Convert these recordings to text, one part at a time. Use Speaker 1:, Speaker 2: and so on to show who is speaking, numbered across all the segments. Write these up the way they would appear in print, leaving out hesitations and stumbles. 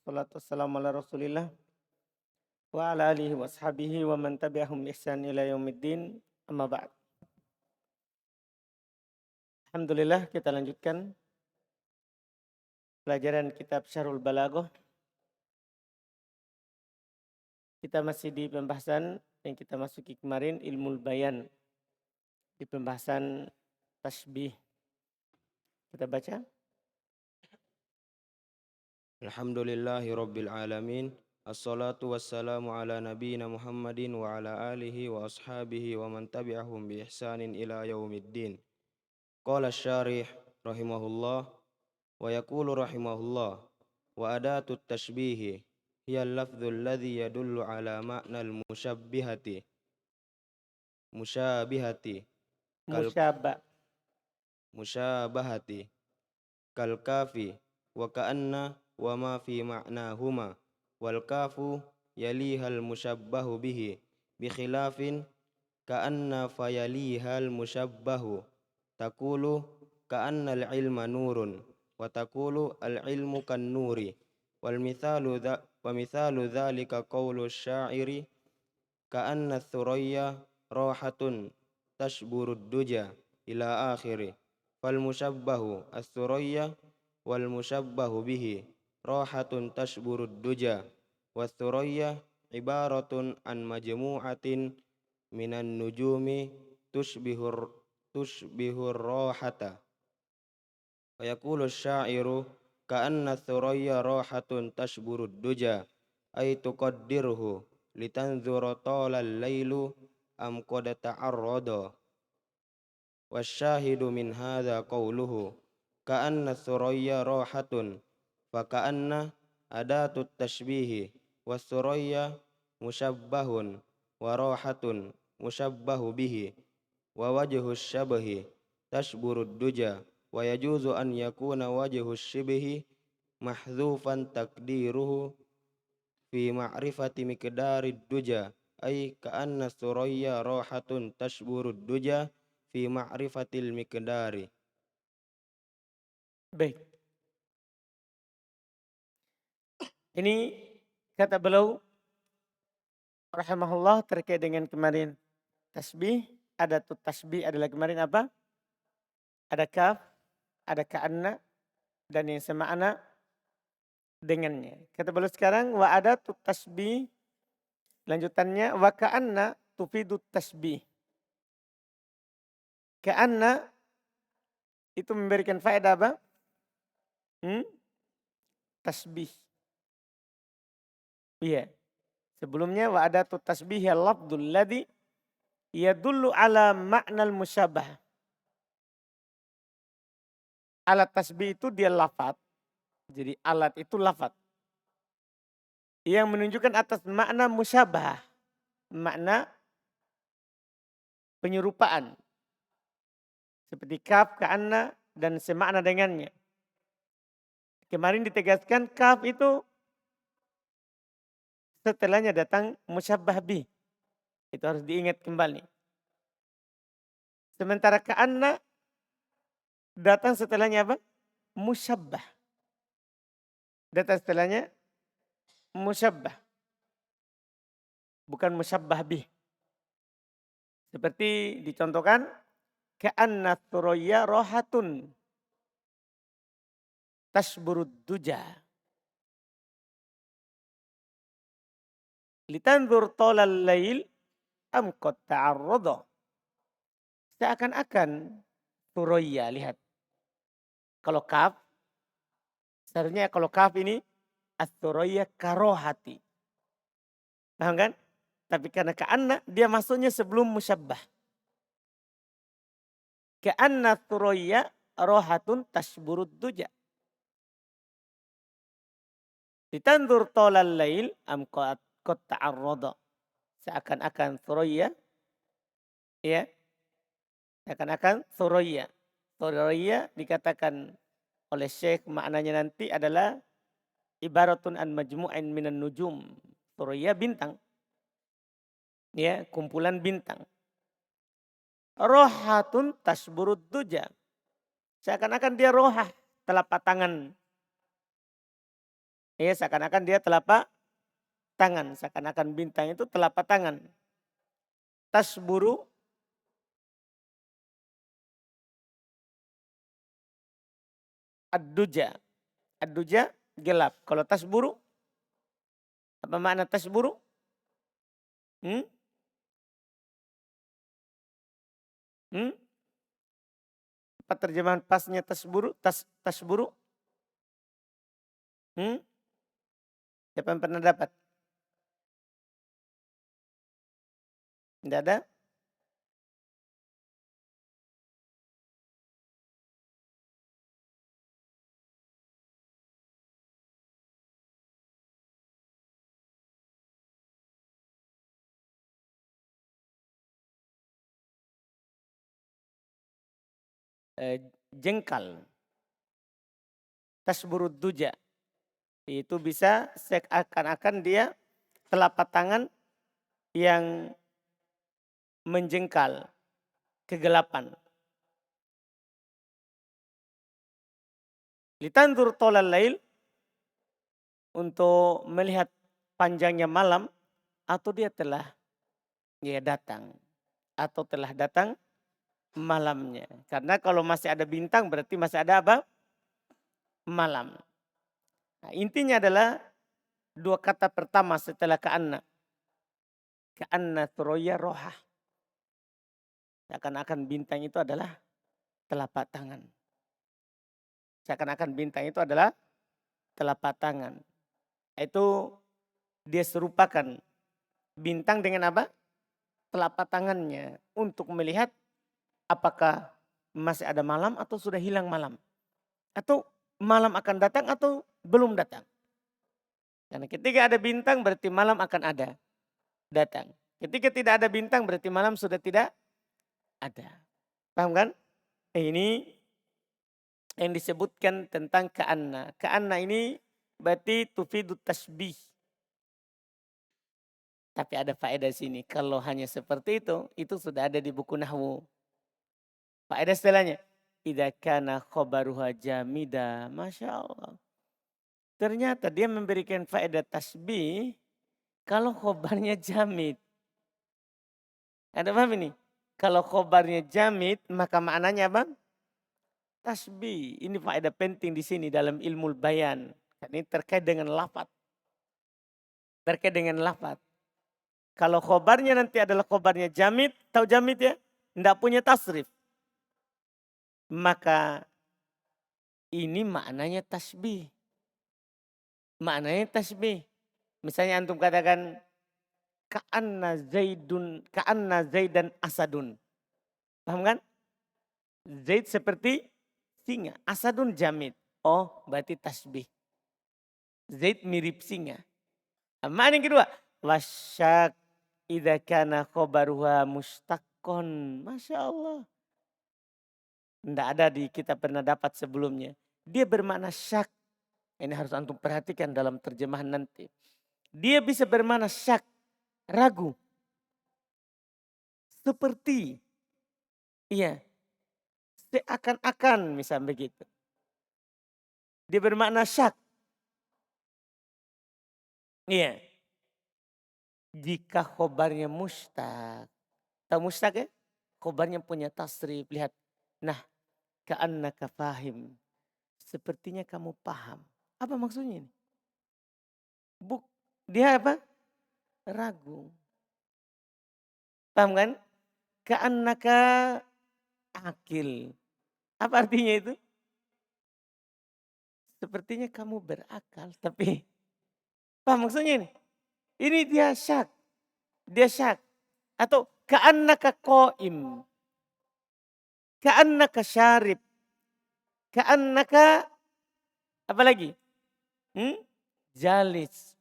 Speaker 1: Salatu wassalamu ala Rasulillah wa ala alihi wa ashabihi wa man tabi'ahum bi ihsan ila yaumiddin. Amma ba'd. Alhamdulillah kita lanjutkan pelajaran kitab Syarhul Balaghah. Kita masih di pembahasan yang kita masuki kemarin, ilmul bayan. Di pembahasan tasbih. Kita baca.
Speaker 2: Alhamdulillahi Rabbil Alamin. Assalatu wassalamu ala nabiyina Muhammadin wa ala alihi wa ashabihi wa man tabi'ahum bi ihsanin ila yaumiddin. Qala syarih rahimahullah wa yaqulu rahimahullah wa adatut tashbihi hiya al-lafdhu alladhi yadullu ala ma'na mushabihati kal
Speaker 1: Musyabah.
Speaker 2: musyabahati kal kafi wa ka'anna wa ma fi ma'nahuma wal kafu yalihal mushabbahu bihi bi khilafin ka'anna fayalihal mushabbahu taqulu ka'anna al ilma nurun wa taqulu al ilmu kan nuri wa mithalu dhalika qawlu syairi ka'anna thuraya rahatun tashburud duja ila akhiri fal mushabbahu as-thuraya wal mushabbahu bihi rahatun tashburud duja was thuraya ibaratun an majmu'atin minan nujumi tushbihur rahata wa yaqulu syairu ka'anna thuraya rahatun tashburud duja ay tuqaddiruhu litanzura talal lailu am qad ta'arrada wasyahidu min hadha qawluhu ka'anna thuraya rahatun fa ka'anna adatut tashbihi was thuraya musyabbahun wa rahatun musyabbahu bihi wa wajhu syabahi tashburud duja wa yajuzu an yakuna wajhu syibhi mahdhufan taqdiruhu fi ma'rifati miqdarid duja ay ka'anna thuraya rahatun tashburud duja fi ma'rifatil miqdari.
Speaker 1: Baik. Ini kata beliau rahimahullah terkait dengan kemarin tasbih. Adatut tasbih adalah kemarin apa? Ada kaf, ada ka'anna, dan yang semakna dengannya. Kata beliau sekarang wa adatut tasbih, lanjutannya wa ka'anna tufidut tasbih. Ka'anna itu memberikan faedah apa? Tasbih. Iya. Sebelumnya wa adatut tasbih ya lafdul ladzi yadullu ala ma'nal musyabah. Alat tasbih itu dia lafaz. Jadi alat itu lafaz. Yang menunjukkan atas makna musyabah. Makna penyerupaan. Seperti kaf, ka'anna, dan semakna dengannya. Kemarin ditegaskan kaf itu setelahnya datang musyabah bih. Itu harus diingat kembali. Sementara ka'anna datang setelahnya apa? Musyabah. Datang setelahnya musyabah. Bukan musyabah bih. Seperti dicontohkan ka'anna thuraya rohatun tashburud duja. Litanzur tolal lail am qad ta'arrada. Seakan-akan thuraya, lihat. Kalau kaf, seharusnya kalau kaf ini as-thuraya karohati. Paham kan? Tapi karena ka'anna dia masuknya sebelum musyabbah. Ka'anna thuraya rohatun tashburud duja. Litanzur tolal lail am qad ta'arrada. Seakan-akan thuraya, ya, seakan-akan thuraya. Thuraya dikatakan oleh Syekh maknanya nanti adalah ibaratun an majmu'in minan nujum. Thuraya bintang. Ya, kumpulan bintang. Rohatun tashburud duja. Seakan-akan dia rohah, telapak tangan Ya, seakan-akan dia telapak tangan. Seakan-akan bintang itu telapak tangan. Tasburu ad-duja. Ad-duja gelap. Kalau tasburu, apa makna tasburu? Hmm? Hmm? Apa terjemahan pasnya tasburu? Tasburu? Hmm? Siapa yang pernah dapat? Tidak ada? Jengkal. Tasburu duja. Itu bisa seakan-akan dia telapak tangan yang menjengkal kegelapan. Litandur tolal lail, untuk melihat panjangnya malam, atau dia telah datang, atau telah datang malamnya. Karena kalau masih ada bintang berarti masih ada apa? Malam. Nah, intinya adalah dua kata pertama setelah ka'anna. Ka'anna turoya rohah. Seakan-akan bintang itu adalah telapak tangan. Seakan-akan bintang itu adalah telapak tangan. Itu dia serupakan bintang dengan apa? Telapak tangannya untuk melihat apakah masih ada malam atau sudah hilang malam. Atau malam akan datang atau belum datang. Karena ketika ada bintang berarti malam akan ada datang. Ketika tidak ada bintang berarti malam sudah tidak ada. Paham kan? Ini yang disebutkan tentang ka'anna. Ka'anna ini berarti tufidu tasbih. Tapi ada faedah sini. Kalau hanya seperti itu sudah ada di buku nahwu. Faedah setelahnya. Idza kana khobaruha jamida. Masya Allah. Ternyata dia memberikan faedah tasbih kalau khobarnya jamid. Ada paham ini? Kalau khobarnya jamid maka maknanya apa? Tasbih. Ini faedah penting di sini dalam ilmu bayan. Ini terkait dengan lafaz. Terkait dengan lafaz. Kalau khobarnya nanti adalah khobarnya jamid. Tahu jamid ya? Tidak punya tasrif. Maka ini maknanya tasbih. Maknanya tasbih. Misalnya antum katakan ka'anna zaidan asadun. Paham kan? Zaid seperti singa. Asadun jamid. Oh berarti tasbih. Zaid mirip singa. Makna yang kedua. Wasyak idza kana khobaruha mustaqon. Masya Allah. Tidak ada di kita pernah dapat sebelumnya. Dia bermakna syak. Ini harus antum perhatikan dalam terjemahan nanti. Dia bisa bermakna syak. Ragu. Seperti. Iya. Seakan-akan misalnya begitu. Dia bermakna syak. Iya. Jika khobarnya mustaq. Tahu mustaq ya? Khobarnya punya tasrif. Lihat. Nah. Ka'annaka fahim. Sepertinya kamu paham. Apa maksudnya ini? Dia apa? Ragu. Paham kan? Ka'annaka akil. Apa artinya itu? Sepertinya kamu berakal. Tapi paham maksudnya ini? Ini dia syak. Dia syak. Atau ka'annaka qaim. Ka'annaka syarib. Ka'annaka apa lagi? Jalis.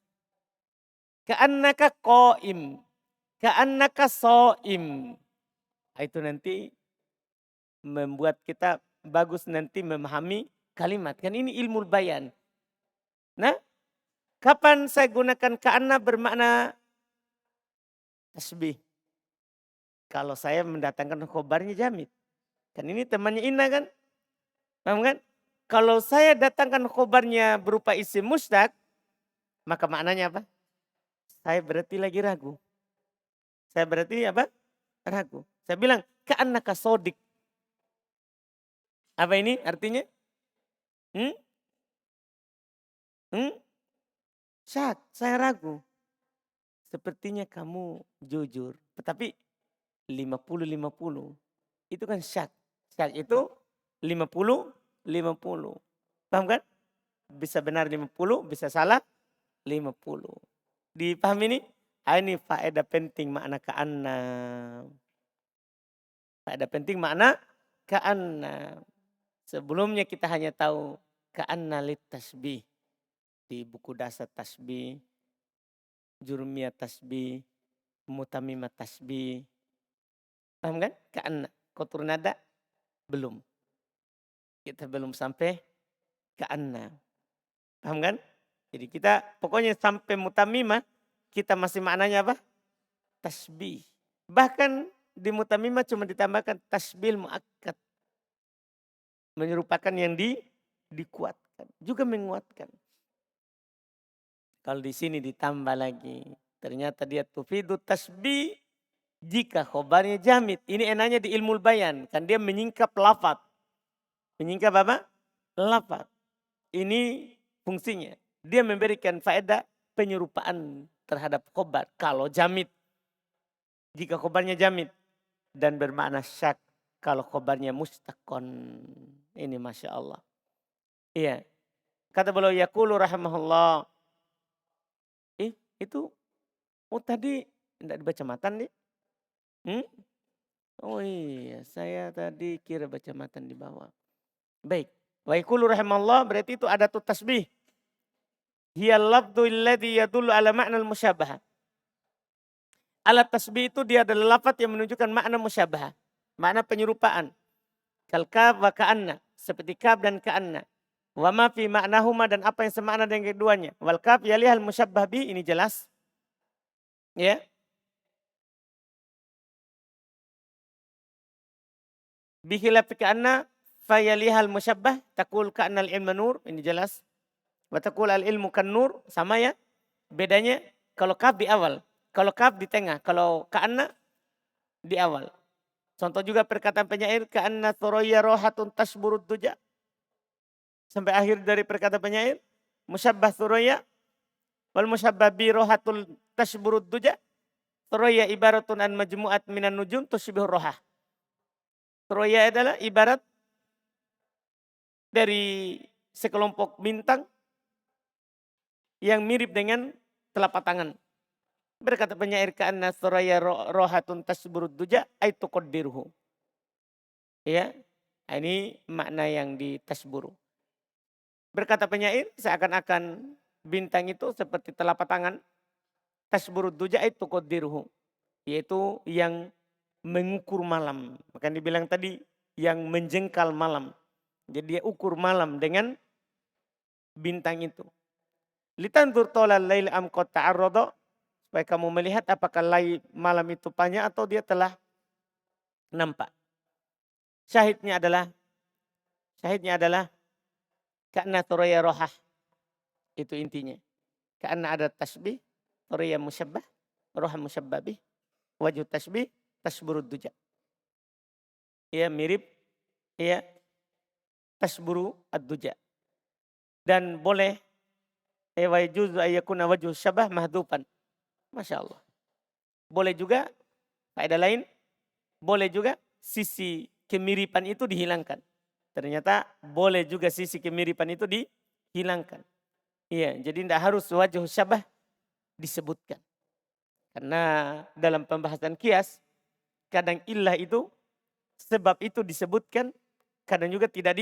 Speaker 1: Ka'annaka qaim. Ka'annaka so'im. Itu nanti membuat kita bagus nanti memahami kalimat. Kan ini ilmu bayan. Nah, kapan saya gunakan ka'anna bermakna tasbih? Kalau saya mendatangkan khobarnya jamid. Kan ini temannya inna kan? Paham kan? Kalau saya datangkan khobarnya berupa isim mustaq. Maka maknanya apa? Saya berarti lagi ragu. Saya berarti apa? Ragu. Saya bilang, ka'annaka sodik. Apa ini artinya? Hmm? Hmm? Syak, saya ragu. Sepertinya kamu jujur. Tetapi 50-50. Itu kan syak. Syak itu 50-50. Paham kan? Bisa benar 50, bisa salah 50. Dipahami ini? Ini faedah penting makna ka'anna. Faedah penting makna ka'anna. Sebelumnya kita hanya tahu ka'anna lit tasbih. Di buku dasar tasbih, jurumiyah tasbih, mutamimah tasbih. Paham kan? Ka'anna. Kotur nada belum. Kita belum sampai ka'anna. Paham kan? Jadi kita pokoknya sampai mutamimah kita masih maknanya apa? Tasbih. Bahkan di mutamimah cuma ditambahkan tasbih muakkad. Menyerupakan yang dikuatkan. Juga menguatkan. Kalau di sini ditambah lagi. Ternyata dia tufidu tasbih jika khobarnya jamid. Ini enaknya di ilmu bayan. Kan dia menyingkap lafaz. Menyingkap apa? Lafaz. Ini fungsinya. Dia memberikan faedah penyerupaan terhadap khobar. Kalau jamid. Jika khobarnya jamid. Dan bermakna syak. Kalau khobarnya mustakon. Ini Masya Allah. Iya. Kata beliau yaqulu rahimahullah. Itu. Oh tadi tidak dibaca matan nih. Oh iya, saya tadi kira baca matan di bawah. Baik. Wa yaqulu rahimallah berarti itu ada tasbih. Hiya lafdhu alladhi yadullu ala ma'na al-musyabahah. Alat tasbih itu dia adalah lafaz yang menunjukkan makna musyabahah. Makna penyerupaan. Kal kaf wa ka'anna. Seperti kaf dan ka'anna. Wa ma fi ma'nahuma dan apa yang semakna dengan keduanya. Wal kaf yalihal musyabbah bi, ini jelas. Ya. Bihilaf ka'anna fayalihal musyabbah taqul ka'annal ilma nur, ini jelas. Wa taqul al ilmu kan nur, sama ya. Bedanya kalau kaf di awal, kalau kaf di tengah, kalau ka'anna di awal. Contoh juga perkataan penyair ka'anna thuraya rohatun tasburud duja. Sampai akhir dari perkataan penyair musyabbah thuraya wal musyabbah bi rohatul tasburud duja. Thuraya ibaratun an majmu'at minan nujum tusbihur rohah. Thuraya adalah ibarat dari sekelompok bintang yang mirip dengan telapak tangan. Berkata penyair ka'anna thuraya rohatun tasburud duja aitu qaddirhu. Ya, ini makna yang di tasburu. Berkata penyair seakan-akan bintang itu seperti telapak tangan. Tasburud duja aitu qaddirhu. Yaitu yang mengukur malam. Maka dibilang tadi yang menjengkal malam. Jadi dia ukur malam dengan bintang itu. Litandur tolal lail am qad ta'arrada, supaya kamu melihat apakah malam itu panjang atau dia telah nampak. Syahidnya adalah ka'anna thuraya rohah. Itu intinya. Ka'anna ada tasbih, thuraya musyabbah, rohah musyabbabih, wajhu tasbih, tasburud duja. Ya mirip, ya tasburu ad-duja. Dan boleh wa yajuzu ayyakuna wajhu syabah mahdupan. Masya Allah. Boleh juga, faedah lain, boleh juga sisi kemiripan itu dihilangkan. Ternyata boleh juga sisi kemiripan itu dihilangkan. Iya, jadi tidak harus wajhu syabah disebutkan. Karena dalam pembahasan kias, kadang illah itu, sebab itu disebutkan, kadang juga tidak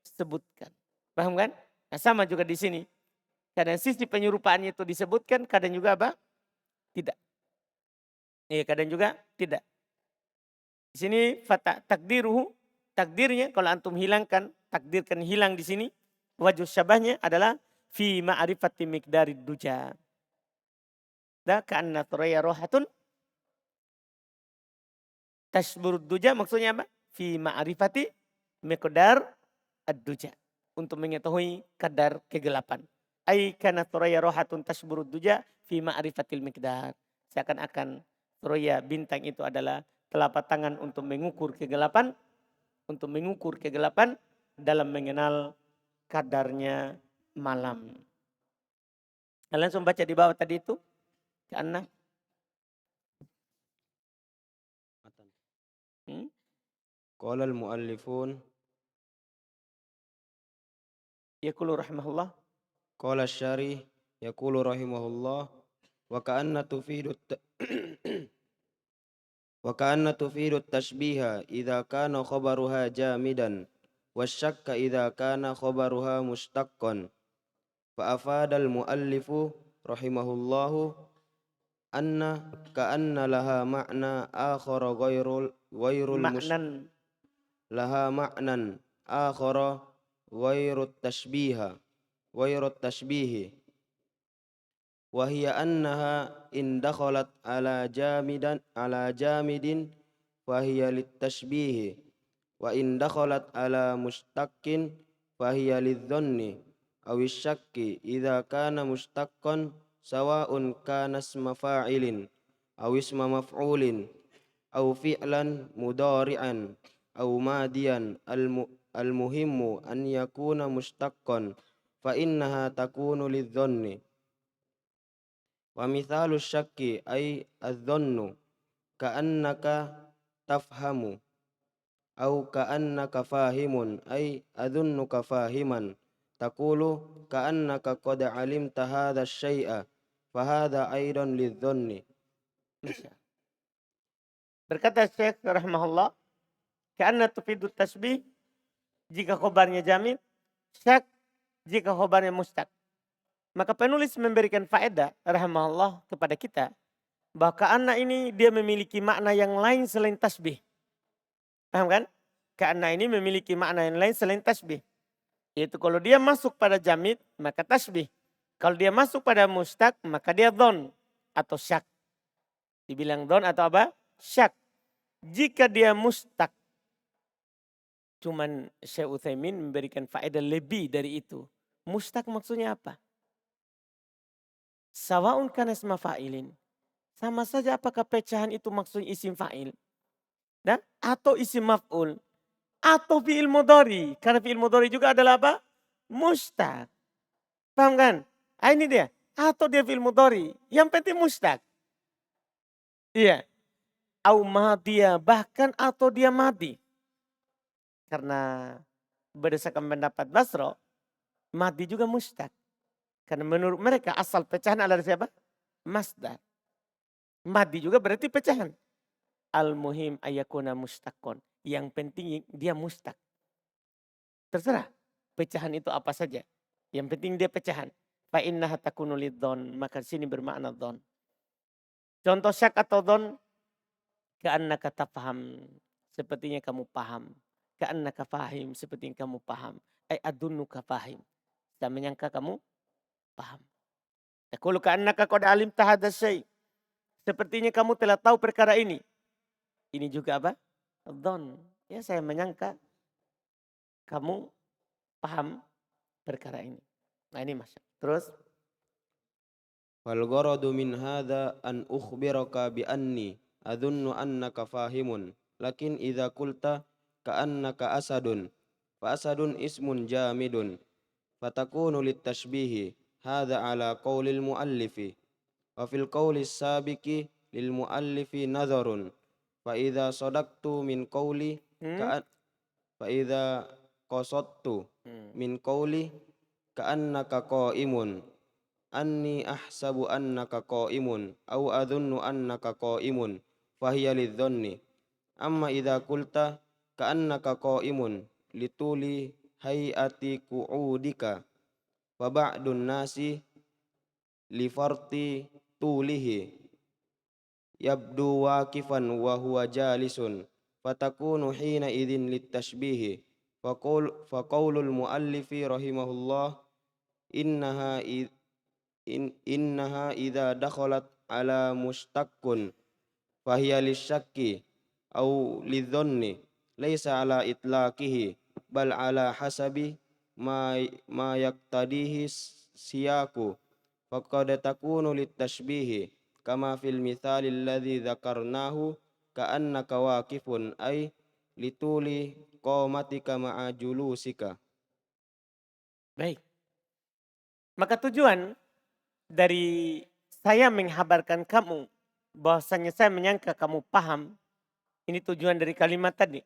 Speaker 1: disebutkan. Paham kan? Nah, sama juga di sini. Kadang sisi penyerupaannya itu disebutkan, kadang juga apa? Tidak. Iya, kadang juga tidak. Di sini takdiruhu, takdirnya kalau antum hilangkan, takdirkan hilang di sini, wajh syabahnya adalah fi ma'rifati miqdarid duja. Da ka'anna thuraya rohatun tasburud duja, maksudnya apa? Fi ma'rifati miqdar ad-duja. Untuk mengetahui kadar kegelapan. Ai kana thuraya rohatun tasburud duja fi ma'rifatil miqdar. Seakan-akan thuraya bintang itu adalah telapak tangan untuk mengukur kegelapan dalam mengenal kadarnya malam. Kalian langsung baca di bawah tadi itu. Karena
Speaker 2: Qala al-muallifun
Speaker 1: yaqulu rahimahullah.
Speaker 2: qala asy-syarih yaqulu rahimahullah wa ka'anna tufidu wa ka'anna tufidu at-tashbiha idza kana khabaruha jamidan wasyakka idza kana khabaruha mustaqqan fa afada al-muallifu rahimahullahu anna ka'anna laha ma'na akhara
Speaker 1: Maknan
Speaker 2: laha ma'nan akhara ghairut tashbihi wa hiya annaha in dakhalat ala jamidin fa hiya lit tashbihi wa in dakhalat ala mustaqqin fa hiya lidh-dhanni aw syakki idza kana mustaqqan sawa'un kana isma fa'ilin aw isma maf'ulin aw fi'lan mudari'an aw madiyan al-muhimmu an yakuna mustaqqan fa innaha takunu lidh-dhanni wa mithalu syakki ay adh-dhannu ka'annaka tafhamu aw ka'annaka fahimun ay adhunnuka fahiman taqulu ka'annaka qad alimta hadha asy-syai'a fa hadha aidan lidh-dhanni.
Speaker 1: berkata Syekh rahimahullah, karena tufidu tasbih jika khobarnya jamid, syak jika khobarnya mustaq. Maka penulis memberikan faedah rahimahullah kepada kita bahwa ka'anna ini dia memiliki makna yang lain selain tasbih. Paham kan? Ka'anna ini memiliki makna yang lain selain tasbih. Yaitu kalau dia masuk pada jamid maka tasbih. Kalau dia masuk pada mustaq maka dia dhon atau syak. Dibilang dhon atau apa? Syak. Jika dia mustaq. Cuman Syekh Utsaimin memberikan faedah lebih dari itu. Mustaq maksudnya apa? Sawa'un kana isma fa'ilin. Sama saja apakah pecahan itu maksudnya isim fa'il. Nah, atau isim maf'ul. Atau fi'il mudhari. Karena fi'il mudhari juga adalah apa? Mustaq. Paham kan? Ah, ini dia. Atau dia fi'il mudhari. Yang penting mustaq. Iya. Au madiyah. Bahkan atau dia madi. Karena berdasarkan pendapat Basro. Madi juga mustaq. Karena menurut mereka asal pecahan adalah siapa? Masdar. Madi juga berarti pecahan. Al-muhim ayakuna mustaqon. Yang penting dia mustaq. Terserah. Pecahan itu apa saja. Yang penting dia pecahan. Fa innaha takunu lidhon. Maka sini bermakna dhon. Contoh syak atau dhon. Ka'annaka tafham. Sepertinya kamu paham. Ka'annaka fahim. Sepertinya kamu paham. Ay adunnuka fahim. Saya menyangka kamu paham. Yaqulu ka'annaka qad alimta hadza syai'. Sepertinya kamu telah tahu perkara ini. Ini juga apa? Dhon. Ya saya menyangka kamu paham perkara ini. Nah ini Mas. Terus.
Speaker 2: Wal gharadu min hadha an ukhbiraka bi anni adhunnu annaka fahimun lakin idza qulta ka'annaka asadun fa asadun ismun jamidun fatakunu litashbihi hadha ala qaulil muallifi wa fil qaulis sabiqi lil muallifi nadharun fa idza sadaqtu min qauli ka'an fa idza qasadtu min qauli ka'annaka qa'imun anni ahsabu annaka qa'imun aw adhunnu annaka qa'imun fahiya lidh-dhanni amma idza qulta ka'annaka qa'imun lituli hayati qu'udika wa ba'dun nasi li farti tulihi yabdu waqifan wa huwa jalisun fatakunu hina idzin litashbihi fa qaulul muallifi rahimahullah innaha idza dakhalat ala mustaqqun fahiya lisyakki au lidhanni laisa ala itlaqihi bal ala hasabi ma yaqtadihi siyaku faqad takunu litashbihi kama fil mithali alladhi dzakarnahu ka'annaka waqifun ay lituli qamatika ma'a julusika.
Speaker 1: Baik. Maka tujuan dari saya menghabarkan kamu bahwasanya saya menyangka kamu paham. Ini tujuan dari kalimat tadi.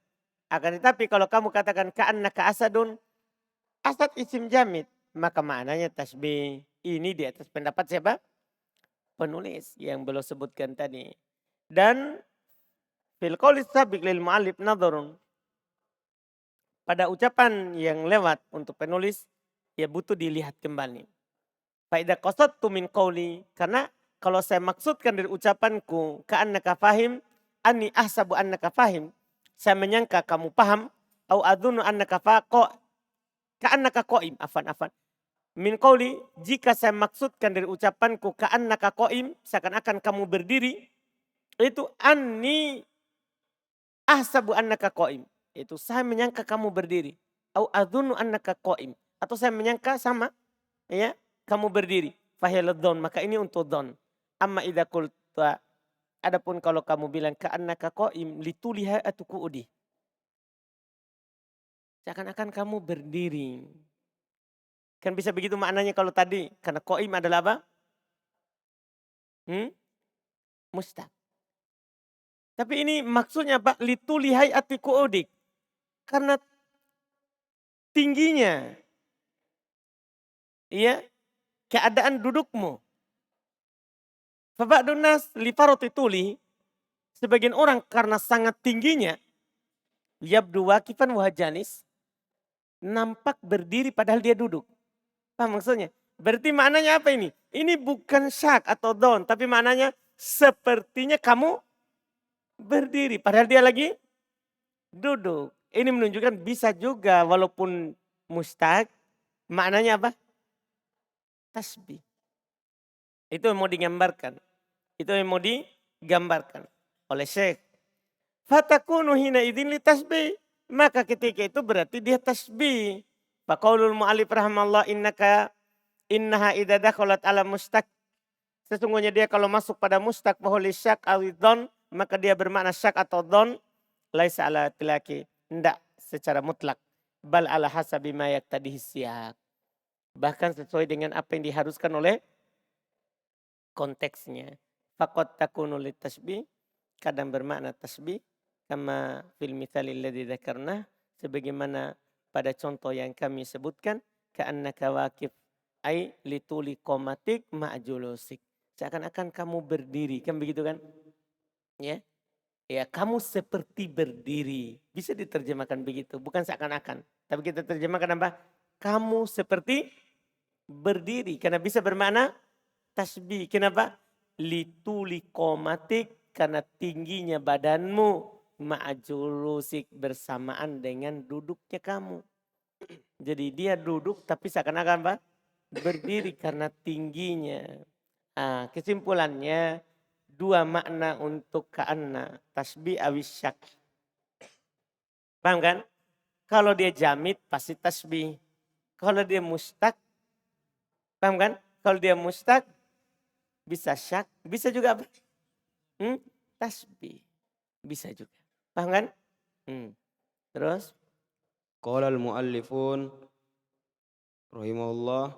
Speaker 1: Akan tetapi kalau kamu katakan ka'annaka asadun, asad isim jamid, maka maknanya tasbih. Ini di atas pendapat siapa? Penulis yang belum sebutkan tadi. Dan fil qawli sabiq lil mu'allif nadharun. Pada ucapan yang lewat untuk penulis, ya butuh dilihat kembali. Faida qasattu min qawli, karena kalau saya maksudkan dari ucapanku ka'annaka fahim, anni ahsabu annaka fahim, saya menyangka kamu paham, au adhunnu annaka ka'annaka qaim, afan. Min qawli, jika saya maksudkan dari ucapanku ka'annaka qaim, seakan-akan kamu berdiri, itu anni ahsabu annaka qaim. Itu saya menyangka kamu berdiri. Au adhunnu annaka qaim. Atau saya menyangka sama, ya, kamu berdiri. Fahiludzon, maka ini untuk don. Amma idza qulta, adapun kalau kamu bilang ka'annaka qaim lituliha atuqudi. Seakan-akan kamu berdiri. Kan bisa begitu maknanya kalau tadi. Karena qaim adalah apa? Mustaq. Tapi ini maksudnya apa? Litulihai atiqudi. Karena tingginya, ya, keadaan dudukmu. Faba'dun nas li farati tuli, sebagian orang karena sangat tingginya, yabdu waqifan wa jalis, nampak berdiri padahal dia duduk. Paham maksudnya? Berarti maknanya apa ini? Ini bukan syak atau don, tapi maknanya sepertinya kamu berdiri padahal dia lagi duduk. Ini menunjukkan bisa juga walaupun mustaq, maknanya apa? Tasbih. Itu yang mau digambarkan. Itu yang mau digambarkan oleh Syekh. Fatakunu hina idin li tasbih. Maka ketika itu berarti dia tasbih. Faqaulul mu'alif rahmallah innaha idza dakhalat ala mustaq. Sesungguhnya dia kalau masuk pada mustaq bahwa syak awidon, maka dia bermakna syak atau don. Laisa ala tilaki. Tidak secara mutlak. Bal ala hasabi ma yaktadihi syak. Bahkan sesuai dengan apa yang diharuskan oleh konteksnya. Faqad takunu litasbih, kadang bermakna tasbih kama fil mithali alladzi dzakarna, sebagaimana pada contoh yang kami sebutkan, ka'annaka waqif ai lituli qomatik ma'julusik. Seakan-akan kamu berdiri, kan begitu kan? Ya. Ya, kamu seperti berdiri. Bisa diterjemahkan begitu, bukan seakan-akan. Tapi kita terjemahkan apa? Kamu seperti berdiri, karena bisa bermakna tasbih. Kenapa? Lituli qomatik, karena tingginya badanmu, ma'julusik, bersamaan dengan duduknya kamu. Jadi dia duduk tapi seakan-akan apa? Berdiri karena tingginya. Kesimpulannya dua makna untuk ka'anna, tasbih awis syak. Paham kan? Kalau dia jamid pasti tasbih. Kalau dia mustaq, paham kan? Kalau dia mustaq bisa syak, bisa juga apa? Tasbih. Bisa juga. Paham kan? Terus?
Speaker 2: Qala al-muallifun rahimahullah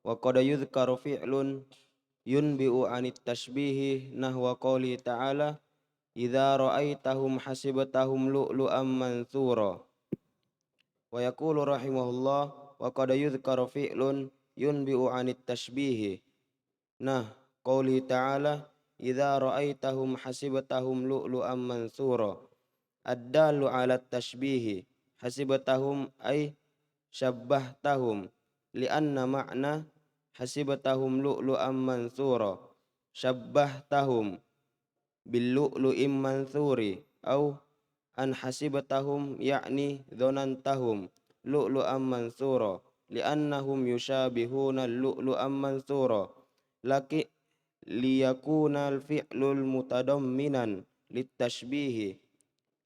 Speaker 2: wa qad yudhkaru fi'lun yunbi'u 'anit tashbihi nahwa qouli ta'ala idza ra'aitahum hasibatahum lu'lu'an mantsura. Wa yaqulu rahimahullah wa qad yudhkaru fi'lun yunbi'u 'anit tashbihi nah qouli ta'ala idza ra'aitahum hasibatahum lu'lu'an mantsura. Ad-dalu 'ala tashbihi hasibatahum ay syabbahtahum li'anna ma'na hasibatahum lu'lu'an mantsura syabbahtahum bil lu'lu'im mantsuri au an hasibatahum ya'ni dhonantahum lu'lu'an mantsura li'annahum yushabihuna lu'lu'an mantsura laki liyakuna al-fi'lul mutadamminan lit-tashbihi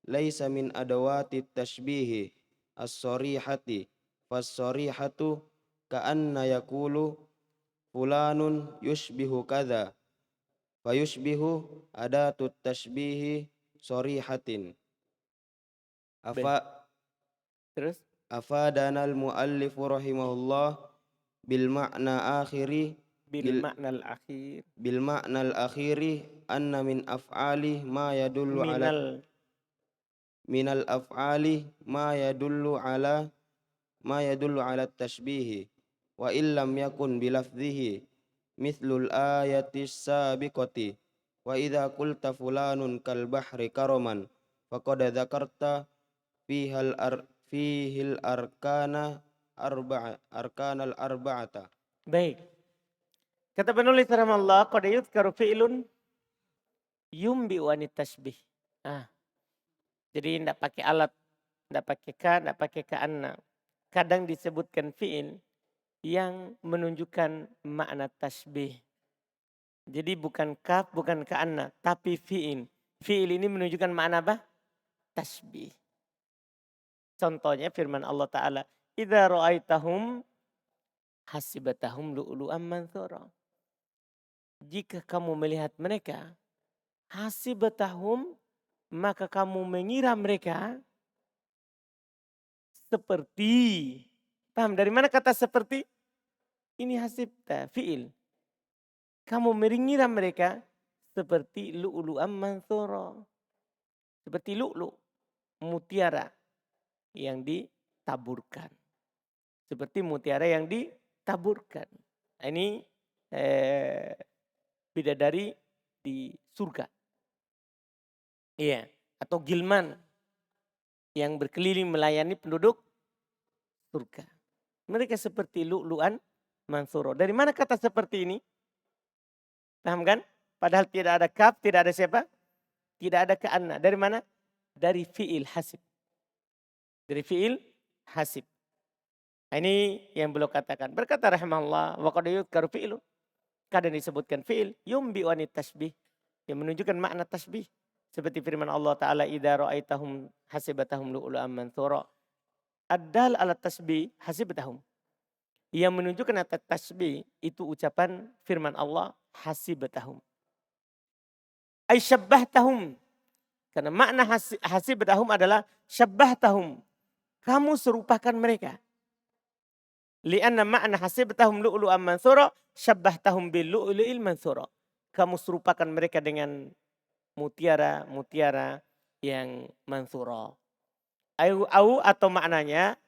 Speaker 2: laisa min adawati tashbihi as-sarihati fas-sarihatu ka'anna yaqulu fulanun yushbihu kadza fayushbihu adatut tashbihi sorihatin.
Speaker 1: Baik.
Speaker 2: Afa
Speaker 1: Terus
Speaker 2: afadanal muallifu rahimahullah bil ma'na akhiri
Speaker 1: bil makna al-akhir
Speaker 2: bil ma'nal akhiri anna min af'ali ma yadullu ala
Speaker 1: minal
Speaker 2: minal af'ali ma yadullu ala tashbihi wa illam yakun bilafdhihi mithlul ayati sabiqati wa idza qulta fulanun kal bahri karaman faqad dzakarta fihil arkanal arba'ata.
Speaker 1: baik. Kata penulis rahimahullah qad yuzkaru fi'lun yumbi wa tasbih. Ah, jadi tidak pakai alat, tidak pakai ka, tidak pakai ka'anna. Kadang disebutkan fi'il yang menunjukkan makna tasbih. Jadi bukan kaf, bukan ka'anna, tapi fi'il. Fi'il ini menunjukkan makna apa? Tasbih. Contohnya firman Allah Ta'ala. Idza ra'aitahum hasibatahum lu'lu'am manthura. Jika kamu melihat mereka, hasibatahum, maka kamu mengira mereka seperti. Paham dari mana kata seperti? Ini hasibta, fi'il. Kamu mengira mereka seperti lu'lu'am manthura. Seperti lu'lu', mutiara yang ditaburkan. Seperti mutiara yang ditaburkan. Nah, ini bidadari di surga. Iya, atau gilman yang berkeliling melayani penduduk surga. Mereka seperti lu'lu'an mansuro. Dari mana kata seperti ini? Paham kan? Padahal tidak ada kaf, tidak ada siapa? Tidak ada ka'anna. Dari mana? Dari fi'il hasib. Dari fi'il hasib. Nah, ini yang beliau katakan. Berkata rahimahullah, wa qad yuzkaru fi'lu. Kadang disebutkan fi'il yumbi wa tasbih, yang menunjukkan makna tasbih. Seperti firman Allah Ta'ala, idza ra'aitahum hasibatahum lu'lu'an manthura. Ad-dal ala tasbih hasibatahum. Yang menunjukkan atas tasbih itu ucapan firman Allah hasibatahum. Ay syabbahthahum. Karena makna hasibatahum adalah syabbahthahum. Kamu serupakan mereka. Lianna makna hasibatahum lu'lu'an manthura syabbahthahum bil lu'lu'il manthura. Kamu serupakan mereka dengan mutiara-mutiara yang manthura. Au atau maknanya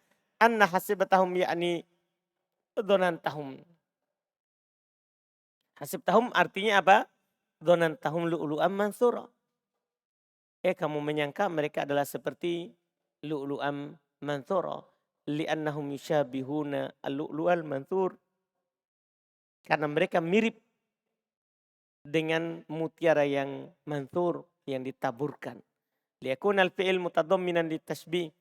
Speaker 1: anna hasibatahum yakni dzanantahum. Hasibtahum artinya apa? Dzanantahum lu'lu'an manthura. Kamu menyangka mereka adalah seperti lu'lu'an manthura. Li'annahum yushabihuna al-lu'lu'al manthur. Karena mereka mirip dengan mutiara yang manthur, yang ditaburkan. Liyakunal fi'il mutadamminan litasbih.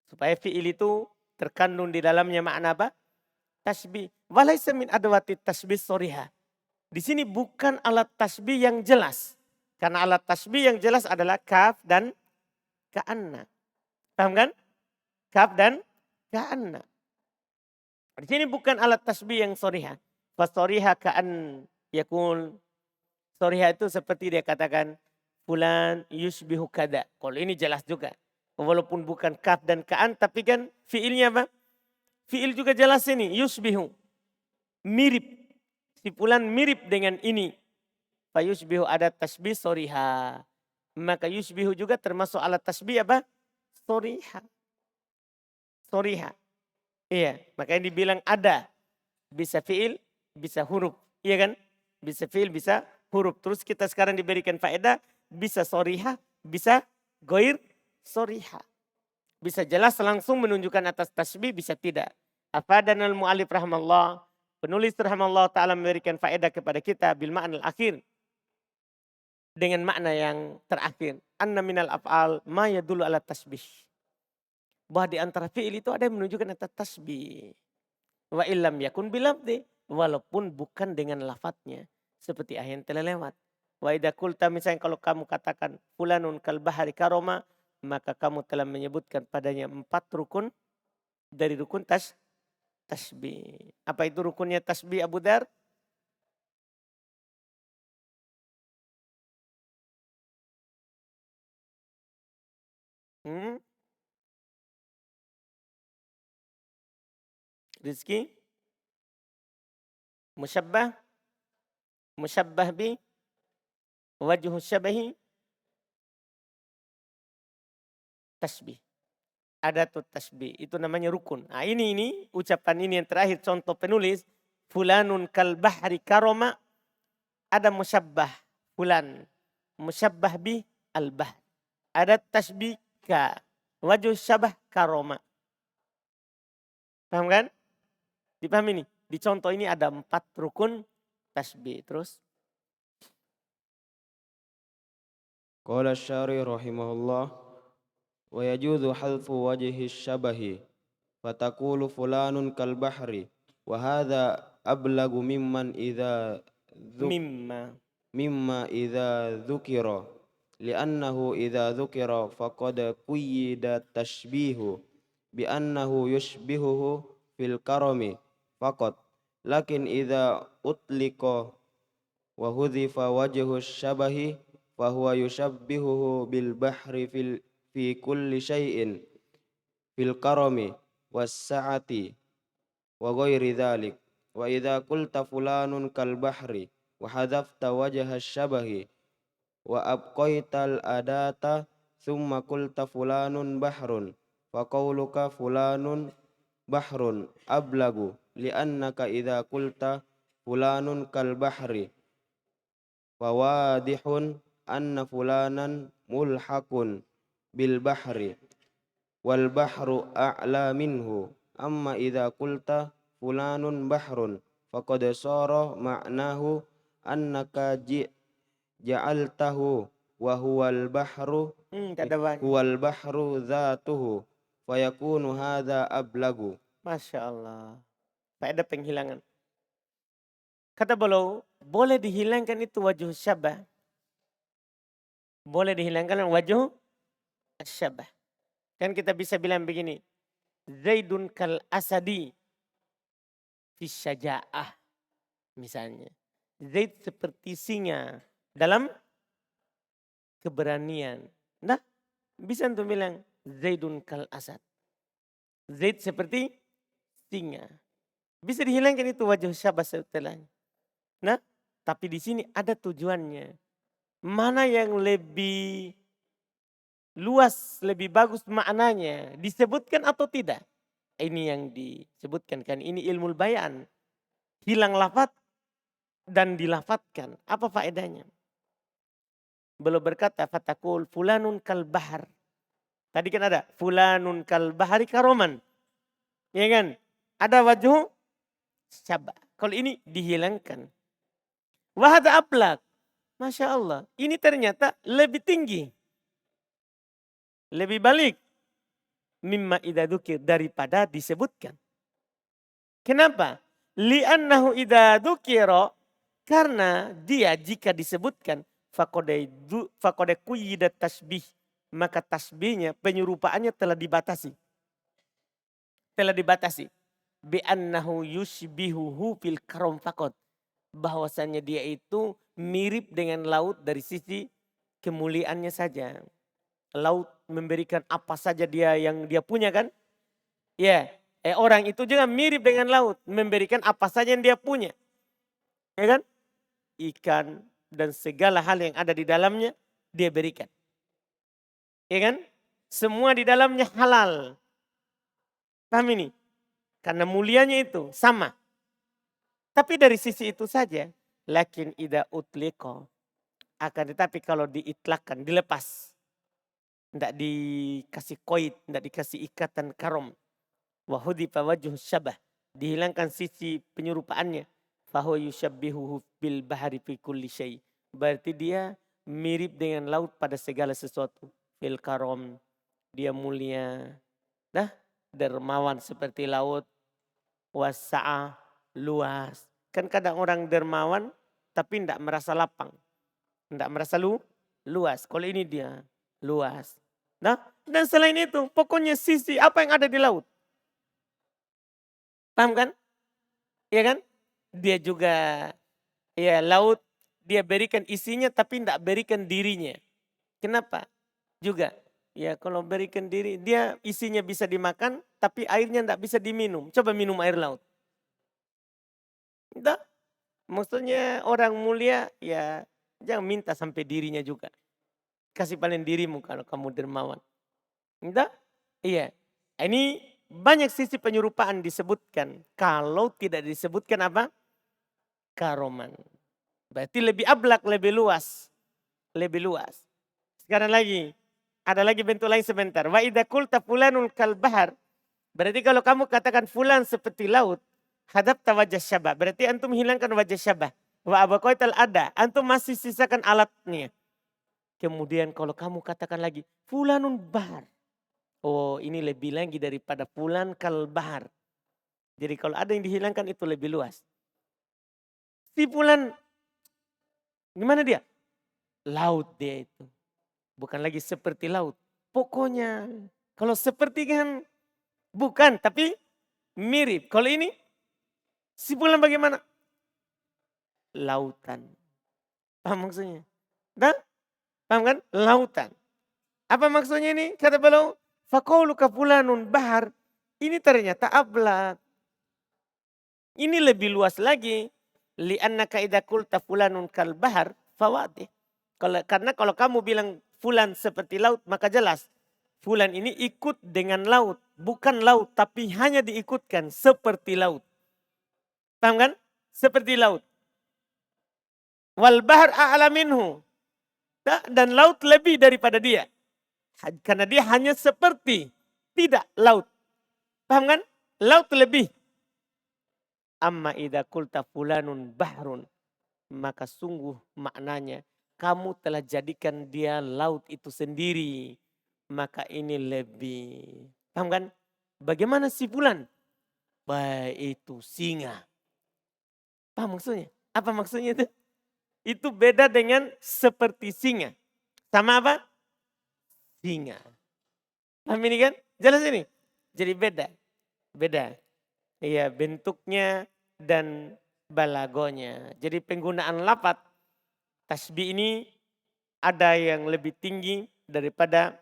Speaker 1: Supaya fi'il itu terkandung di dalamnya makna apa? Tasbih. Walaysa min adwati tasbih soriha. Di sini bukan alat tasbih yang jelas. Karena alat tasbih yang jelas adalah kaf dan ka'anna. Paham kan? Kaf dan ka'anna. Di sini bukan alat tasbih yang soriha. Fasoriha ka'an yakul. Soriha itu seperti dia katakan, fulan yusbihu kada. Kalau ini jelas juga. Walaupun bukan kaf dan ka'an, tapi kan fiilnya apa? Fiil juga jelas ini, yusbihu. Mirip. Si fulan mirip dengan ini. Fa yusbihu ada tasbih soriha. Maka yusbihu juga termasuk alat tasbih apa? Soriha. Soriha. Iya, makanya dibilang ada. Bisa fiil, bisa huruf. Iya kan? Bisa fiil, bisa huruf. Terus kita sekarang diberikan faedah, bisa soriha, bisa goir soriha. Bisa jelas langsung menunjukkan atas tasbih, bisa tidak. Afadanal mu'alif rahmallah. Penulis rahmallah ta'ala memberikan faedah kepada kita bil ma'nal akhir. Dengan makna yang terakhir. Anna minal af'al ma yadullu ala tasbih. Bahwa di antara fi'il itu ada yang menunjukkan atas tasbih. Wa illam yakun bilafdi. Walaupun bukan dengan lafadznya. Seperti ayat yang telah lewat. Wa idha kulta misalnya kalau kamu katakan fulanun kal bahari karoma. Maka kamu telah menyebutkan padanya 4 rukun. Dari rukun tasbih. Apa itu rukunnya tasbih Abu Dar? Hmm? Rizki? Musyabbah? Musyabbah bi? Wajhu syabahi? Tasbih. Adatut tasbih. Itu namanya rukun. Nah ini ucapan ini yang terakhir contoh penulis. Fulanun kal bahri karoma. Ada musyabbah. Fulan. Musyabbah bi al-bahr. Ada tasbih ka. Wajhu syabah karoma. Paham kan? Dipahami nih. Di contoh ini ada 4 rukun tasbih. Terus.
Speaker 2: Qala asy-syari rahimahullah wa yajuzu halfu wajhi syabahi fataqulu fulanun kal bahri wa hadha ablagu
Speaker 1: Mimma.
Speaker 2: mimma idza dzukira li'annahu idza dzukira faqad quyida tashbihu bi annahu yushbihuhu fil karami faqat lakin idza utliqa wa hudhifa wajhu syabahi fa huwa yushabbihuhu bil bahri fi kulli syai'in fil karami was sa'ati wa ghairi dhalik wa idza qulta fulanun kal bahri wa hadafta wajha syabahi wa abqaital adata thumma qulta fulanun bahrun fa qawluka fulanun bahrun ablagu li'annaka idza qulta fulanun kal bahri fawadihun anna fulanan mulhaqun bil bahri wal bahru a'la minhu amma idza qulta fulanun bahrun faqad sara ma'nahu annaka ja'altahu wa huwal bahru
Speaker 1: Ada banyak.
Speaker 2: huwal bahru dzatuhu fayakunu hadza ablagu.
Speaker 1: Masya Allah. Faedah penghilangan. Kata beliau, boleh dihilangkan itu wajah syabah. Boleh dihilangkan wajah syabah. Kan kita bisa bilang begini. Zaidun kal asadi fi syaja'ah. Misalnya. Zaid seperti singa dalam keberanian. Nah, bisa untuk bilang Zaidun kal asad. Zaid seperti singa. Bisa dihilangkan itu wajah syabah setelahnya. Nah, tapi di sini ada tujuannya. Mana yang lebih luas, lebih bagus maknanya. Disebutkan atau tidak? Ini yang disebutkan kan. Ini ilmu bayan. Hilang lafaz dan dilafatkan. Apa faedahnya? Belum berkata fatakul fulanun kal bahar. Tadi kan ada fulanun kal bahari karoman. Ya kan? Ada wajah syabah. Kalau ini dihilangkan. Wahada ablak. Masya Allah. Ini ternyata lebih tinggi. Lebih balik. Mimma idha dzukir daripada disebutkan. Kenapa? Li'annahu idha dzukira. Karena dia jika disebutkan. Faqode kuyidat tasbih. Maka tasbihnya, penyerupaannya telah dibatasi. Telah dibatasi. Bi'annahu yushbihuhu fil karom faqad. Bahwasannya dia itu mirip dengan laut dari sisi kemuliaannya saja. Laut memberikan apa saja dia yang dia punya kan? Ya, orang itu juga mirip dengan laut, memberikan apa saja yang dia punya. Ya kan? Ikan dan segala hal yang ada di dalamnya dia berikan. Ya kan? Semua di dalamnya halal. Paham ini? Karena mulianya itu sama. Tapi dari sisi itu saja, lakin ida utliko. Akan tetapi kalau diitlakkan, dilepas. Tidak dikasih koid, tidak dikasih ikatan karom. Wahudifa wajhu syabah. Dihilangkan sisi penyerupaannya. Fahuwa yushabbihuhu bil bahari fi kulli syai. Berarti dia mirip dengan laut pada segala sesuatu. Fil karom. Dia mulia. Nah, dermawan seperti laut. Wasa'ah. Luas. Kan kadang orang dermawan tapi tidak merasa lapang. Tidak merasa luas. Kalau ini dia luas. Nah, dan selain itu pokoknya sisi apa yang ada di laut. Paham kan? Iya kan? Dia juga ya laut dia berikan isinya tapi tidak berikan dirinya. Kenapa? Juga ya kalau berikan diri dia isinya bisa dimakan tapi airnya tidak bisa diminum. Coba minum air laut. Tidak. Maksudnya orang mulia ya jangan minta sampai dirinya juga. Kasih paling dirimu kalau kamu dermawan. Tidak? Iya. Ini banyak sisi penyerupaan disebutkan. Kalau tidak disebutkan apa? Karoman. Berarti lebih ablak, lebih luas. Lebih luas. Sekarang lagi. Ada lagi bentuk lain sebentar. Wa idza qulta fulanul kal bahar. Berarti kalau kamu katakan fulan seperti laut. Hadapta wajah syabah. Berarti antum hilangkan wajah syabah. Wa abaqaital ada. Antum masih sisakan alatnya. Kemudian kalau kamu katakan lagi. Fulanun bahar. Oh ini lebih lagi daripada fulan kal bahar. Jadi kalau ada yang dihilangkan itu lebih luas. Si fulan gimana dia? Laut dia itu. Bukan lagi seperti laut. Pokoknya kalau seperti kan bukan tapi mirip. Kalau ini si fulan bagaimana? Lautan. Paham maksudnya? Dan paham kan? Lautan. Apa maksudnya ini? Kata beliau, faqauluka fulanun bahar. Ini ternyata ablak. Ini lebih luas lagi. Li'annaka idza qulta fulanun kal bahar fawadih. Karena kalau kamu bilang fulan seperti laut maka jelas. Fulan ini ikut dengan laut. Bukan laut tapi hanya diikutkan seperti laut. Paham kan? Seperti laut. Wal bahar a'la minhu. Dan laut lebih daripada dia. Karena dia hanya seperti. Tidak laut. Paham kan? Laut lebih. Amma idza qulta fulanun bahrun. Maka sungguh maknanya. Kamu telah jadikan dia laut itu sendiri. Maka ini lebih. Paham kan? Bagaimana si fulan? Baik itu singa. Paham maksudnya? Apa maksudnya itu? Itu beda dengan seperti singa. Sama apa? Singa. Paham ini kan? Jelas ini? Jadi beda. Beda. Iya bentuknya dan balagonya. Jadi penggunaan lafaz tasbih ini ada yang lebih tinggi daripada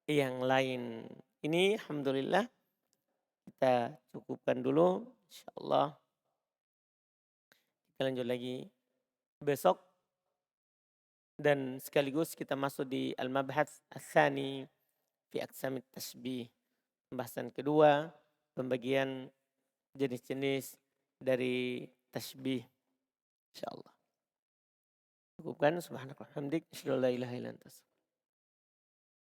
Speaker 1: yang lain. Ini alhamdulillah kita cukupkan dulu. InsyaAllah kita lanjut lagi besok. Dan sekaligus kita masuk di al-mabhats ats-tsani fi aqsamit tasbih. Pembahasan kedua, pembagian jenis-jenis dari tasbih. InsyaAllah. Cukupkan subhanakallah hamdik. Asyhadu an la ilaha illa anta